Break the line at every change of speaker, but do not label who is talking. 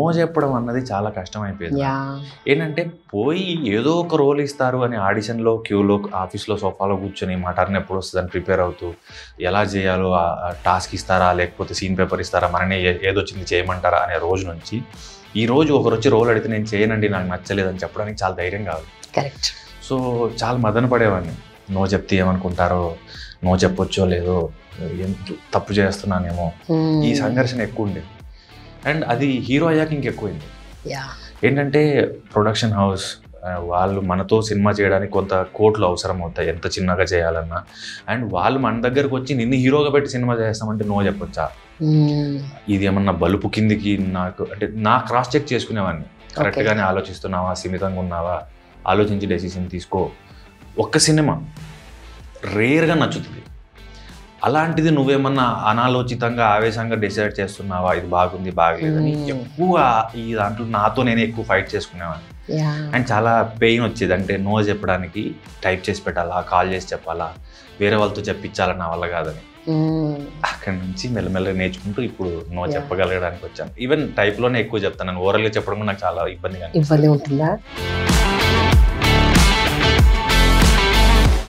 No చెప్పడం అన్నది చాలా కష్టమైపోయింది.
యాహ్!
ఏంటంటే పోయి ఏదో ఒక రోల్ ఇస్తారు అని ఆడిషన్‌లో, క్యూలో, ఆఫీస్‌లో సోఫాలో కూర్చొని మా టర్న్ ఎప్పుడు వస్తదని ప్రిపేర్ అవుతూ, ఎలా చేయాలో టాస్క్ ఇస్తారా? లేకపోతే సీన్ పేపర్ ఇస్తారా? మననే ఏదొచ్చింది చేయమంటారా? అనే రోజు నుంచి, ఈ రోజు ఒకరొచ్చి రోల్ అడిగితే నేను చేయనండి నాకు నచ్చలేదని చెప్పడానికి చాలా ధైర్యం కావాలి.
కరెక్ట్.
సో చాలా మదన పడేవాడిని. నో చెప్తే ఏమనుకుంటారో, నో చెప్పొచ్చో లేదో, తప్పు చేస్తున్నానేమో, ఈ సంఘర్షణ ఎక్కువ ఉండేది. అండ్ అది హీరో అయ్యాక ఇంకెక్కువైంది.
యాహ్!
ఏంటంటే ప్రొడక్షన్ హౌస్ వాళ్ళు మనతో సినిమా చేయడానికి కొంత కోట్లు అవసరం అవుతాయి ఎంత చిన్నగా చేయాలన్నా. అండ్ వాళ్ళు మన దగ్గరకు వచ్చి నిన్ను హీరోగా పెట్టి సినిమా చేస్తామంటే నో చెప్పొచ్చా? ఇది ఏమన్నా బలుపు కిందికి నాకు అంటే నా క్రాస్ చెక్ చేసుకునేవాడిని. కరెక్ట్గానే ఆలోచిస్తున్నావా, సిమితంగా ఉన్నావా, ఆలోచించి డెసిషన్ తీసుకో. ఒక్క సినిమా రేర్గా నచ్చుతుంది. అలాంటిది నువ్వేమన్నా అనాలోచితంగా ఆవేశంగా డిసైడ్ చేస్తున్నావా ఇది బాగుంది బాగలేదని ఎక్కువ ఈ దాంట్లో నాతో నేనే ఎక్కువ ఫైట్ చేసుకునేవాడిని. అండ్ చాలా పెయిన్ వచ్చేది. అంటే నో చెప్పడానికి టైప్ చేసి పెట్టాలా, కాల్ చేసి చెప్పాలా, వేరే వాళ్ళతో చెప్పించాలా నా వల్ల కాదని. అక్కడి నుంచి మెల్లమెల్లగా నేర్చుకుంటూ ఇప్పుడు నో చెప్పగలగడానికి వచ్చాను. ఈవెన్ టైప్లోనే ఎక్కువ చెప్తాను. ఓరల్గా చెప్పడం కూడా నాకు చాలా ఇబ్బందిగా
ఉంటుందా?